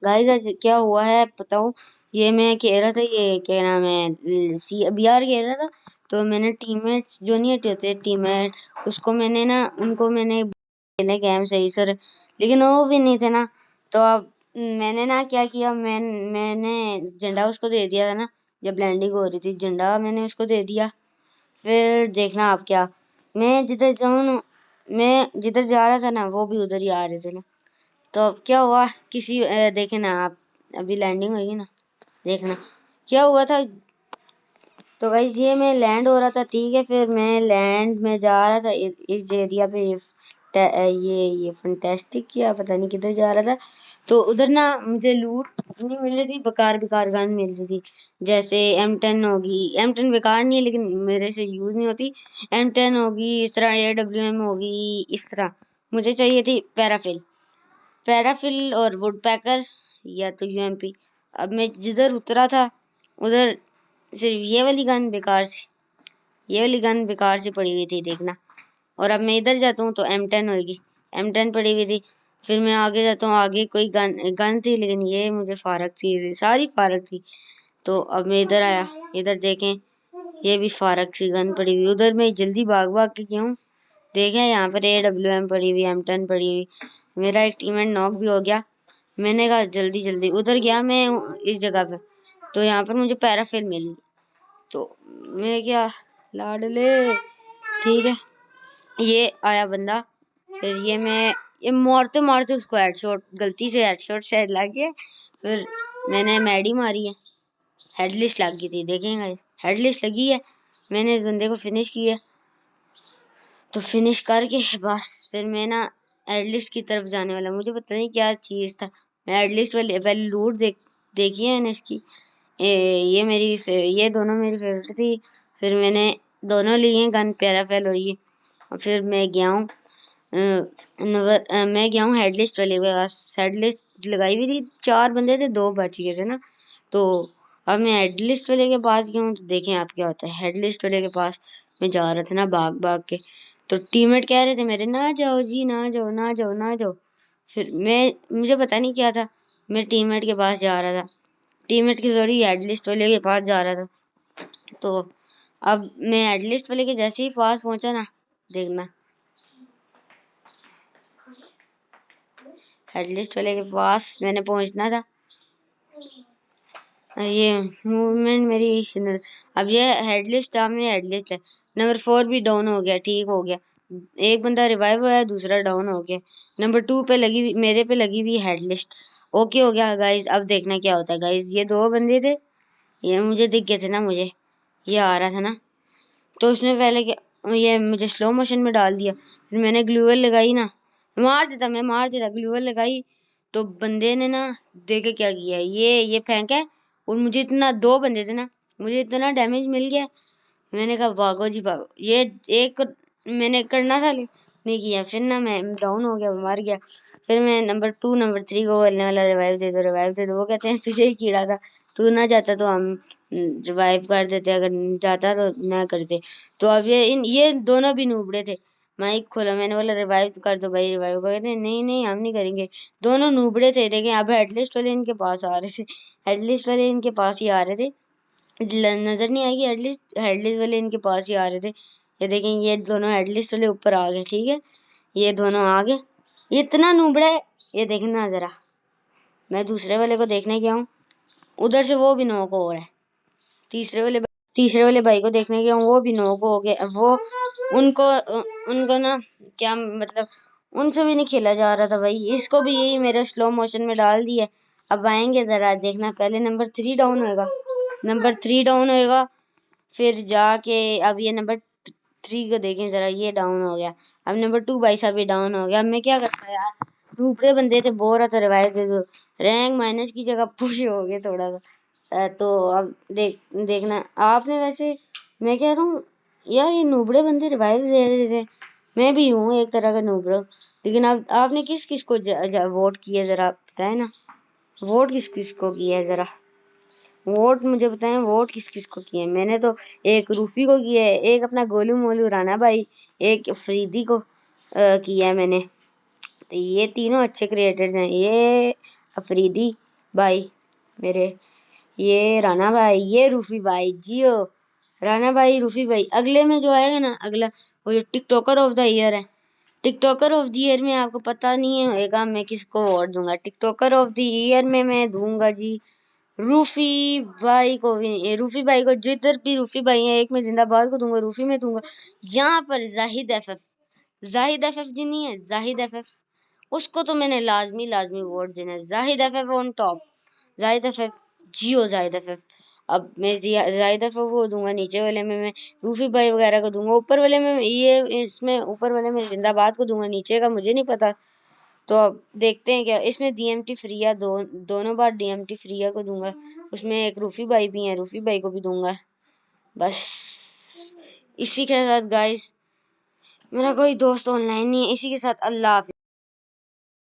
Guys आज क्या हुआ है बताऊं। ये मैं कह रहा था, ये क्या नाम है, सी बी आर कह रहा था। तो मैंने टीममेट्स जो नहीं होते टीममेट, उसको मैंने ना उनको मैंने खेले गेम सही सर, लेकिन वो भी नहीं थे ना। तो अब मैंने ना क्या किया, मैंने झंडा उसको दे दिया था ना। जब लैंडिंग हो रही थी झंडा मैंने उसको दे दिया। फिर देखना आप क्या, मैं जिधर जाऊं ना, मैं जिधर जा रहा था ना वो भी उधर ही आ रहे थे ना। तो अब क्या हुआ, देखे ना आप, अभी लैंडिंग होगी ना, देखना क्या हुआ था। तो गाइस ये मैं लैंड हो रहा था, ठीक है। फिर मैं लैंड में जा रहा था इस एरिया पे, ये फंटेस्टिक या पता नहीं किधर जा रहा था। तो उधर ना मुझे लूट नहीं मिल रही थी, बेकार बेकार गन मिल रही थी। जैसे M10 होगी, M10 बेकार नहीं है लेकिन मेरे से यूज नहीं होती। M10 होगी, इस तरह AWM होगी, इस तरह मुझे चाहिए थी पैराफिल। पैराफिल और वुड पैकर या तो UMP। अब मैं जिधर उतरा था उधर सिर्फ ये वाली गन बेकार सी पड़ी हुई थी, देखना। और अब मैं इधर जाता हूँ तो M10 होगी, M10 पड़ी हुई थी। फिर मैं आगे जाता हूँ, आगे कोई गन गन थी लेकिन ये मुझे फारक थी, सारी फारक थी। तो अब मैं इधर आया, इधर देखें ये भी फारक सी गन पड़ी हुई। उधर मैं जल्दी भाग भाग के गया हूँ, देखें यहाँ पर AWM पड़ी हुई, M10 पड़ी हुई। मेरा एक टीममेट नॉक भी हो गया। मैंने कहा जल्दी जल्दी उधर गया मैं इस जगह पे, तो यहाँ पर मुझे पैराफिल मिली। तो मैं क्या, लाडले, ठीक है। ये आया बंदा, फिर ये मारते मारते उसको हेडशॉट, गलती से हेडशॉट शायद लग गया। फिर मैंने मैडी मारी है, हेडलिस्ट लग गई थी, देखेंगे हेडलिस्ट लगी है। मैंने इस बंदे को फिनिश किया, तो फिनिश करके बस फिर मैं ना एडलिस्ट की तरफ जाने वाला। मुझे पता नहीं क्या चीज़ था। मैं एडलिस्ट वाले पहले लूट देखी है मैंने इसकी। ये दोनों मेरी फेवरेट थी। फिर मैंने दोनों लिए गन, पैराफेल और ये। और फिर मैं गया हूँ हेडलिस्ट वाले के पास। हेडलिस्ट लगाई हुई थी, 4 बंदे थे, 2 बच गए थे ना। तो अब मैं हेडलिस्ट वाले के पास गया हूँ, तो देखें आप क्या होता है। हेडलिस्ट वाले के पास मैं जा रहा था ना भाग भाग के, तो टीममेट कह रहे थे मेरे, ना जाओ जी, ना जाओ ना जाओ ना जाओ। फिर मुझे पता नहीं क्या था, मैं टीममेट के पास जा रहा था, टीममेट की सॉरी हेडलिस्ट वाले के पास जा रहा था। तो अब मैं हेडलिस्ट वाले के जैसे ही पास पहुंचा ना, देखना हेडलिस्ट वाले के पास मैंने पहुंचना था। ये मूवमेंट मेरी, अब ये हेडलिस्ट सामने हेडलिस्ट है। नंबर 4 भी डाउन हो गया, ठीक हो गया। एक बंदा रिवाइव हुआ है, दूसरा डाउन हो गया। नंबर 2 पे लगी हुई, मेरे पे लगी हुई हेडलिस्ट। ओके हो गया गाइस। अब देखना क्या होता है गाइस। ये 2 बंदे थे, ये मुझे दिख गए थे ना, मुझे ये आ रहा था ना। तो उसने पहले क्या, ये मुझे स्लो मोशन में डाल दिया। फिर मैंने ग्लूवल लगाई ना, मैं मार देता ग्लूवल लगाई। तो बंदे ने ना देखे क्या किया, ये फेंका है। और मुझे इतना, 2 बंदे थे ना, मुझे इतना डैमेज मिल गया। मैंने कहा भागो जी भागो। ये एक मैंने करना था नहीं किया। फिर ना मैं डाउन हो गया, मर गया। फिर मैं नंबर 2 नंबर 3 को बोलने वाला, रिवाइव दे दो रिवाइव दे दो। वो कहते हैं तुझे ही कीड़ा था, तू ना जाता तो हम रिवाइव कर देते, अगर जाता तो ना करते। तो अब ये दोनों भी नूबड़े थे। माइक खोला, मैंने बोला रिवाइव कर दो भाई रिवाइव। कहते हैं नहीं नहीं हम नहीं करेंगे। दोनों नूबड़े थे, देखें अब हेडलिस्ट वाले इनके पास आ रहे थे, हेडलिस्ट वाले इनके पास ही आ रहे थे। नजर नहीं आएगी, हेडलिस्ट वाले इनके पास ही आ रहे थे। ये देखें ये दोनों हेडलिस्ट वाले ऊपर आ गए, ठीक है। ये दोनों आ गए, ये इतना नूबड़ा है। ये देखना जरा, मैं दूसरे वाले को देखने गया हूँ, उधर से वो भी नॉक हो रहा है। तीसरे वाले भाई को देखने गया हूँ, वो भी नॉक हो गए। अब वो उनको उनको ना क्या मतलब, उनसे भी नहीं खेला जा रहा था भाई। इसको भी यही मेरे स्लो मोशन में डाल दिया। अब आएंगे जरा देखना, पहले नंबर 3 डाउन होएगा, नंबर 3 डाउन होएगा। फिर जाके अब ये नंबर 3 को देखें जरा, ये डाउन हो गया। अब नंबर 2 भाई साहब भी डाउन हो गया। अब मैं क्या करता यार, ऊपरे बंदे थे, बोल रहा था रिवाइव दे दो। रैंक माइनस की जगह पुश हो गए थोड़ा सा। तो अब देखना आपने, वैसे मैं कह रहा हूँ यार, ये नूबड़े बंदे रिवाइव दे रहे थे। मैं भी हूँ एक तरह का नूबड़ा, लेकिन आपने किस किस को वोट किया जरा बताए ना, वोट किस किस को किया है जरा, वोट मुझे बताएं, वोट किस किस को किए। मैंने तो एक रूफी को किया है, एक अपना गोलू मोलू राना भाई, एक अफरीदी को किया है मैंने। तो ये तीनों अच्छे क्रिएटर्स हैं, ये अफरीदी, भाई मेरे, ये राना भाई, ये रूफी भाई, जियो राना भाई, रूफी भाई। अगले में जो आएगा ना, अगला वो जो टिकटॉकर ऑफ द ईयर है, टिकटॉकर ऑफ द ईयर में आपको पता नहीं है होएगा मैं किसको अवार्ड दूंगा। टिकटॉकर ऑफ द ईयर में मैं दूंगा जी रूफी भाई को भी। रूफी भाई को, जिधर भी रूफी भाई है, एक में जिंदाबाद को दूंगा, रूफी में दूंगा। यहाँ पर जाहिद एफएफ, जाहिद एफएफ जी नहीं है, जाहिद एफएफ, उसको तो मैंने लाजमी लाजमी वोट देना है। Zahid FF on top, Zahid FF, जियो जाहिद एफएफ। अब मैं जाहिद एफएफ को दूंगा, नीचे वाले में मैं रूफी भाई वगैरह को दूंगा, ऊपर वाले में ये, इसमें ऊपर वाले में जिंदाबाद को दूंगा, नीचे का मुझे नहीं पता। तो अब देखते हैं क्या इसमें। डीएमटी फ्रिया, दोनों बार डीएमटी फ्रिया को दूंगा। उसमें एक रूफी भाई भी हैं, रूफी भाई को भी दूंगा। बस इसी के साथ गाइस, मेरा कोई दोस्त ऑनलाइन नहीं है, इसी के साथ अल्लाह हाफिज।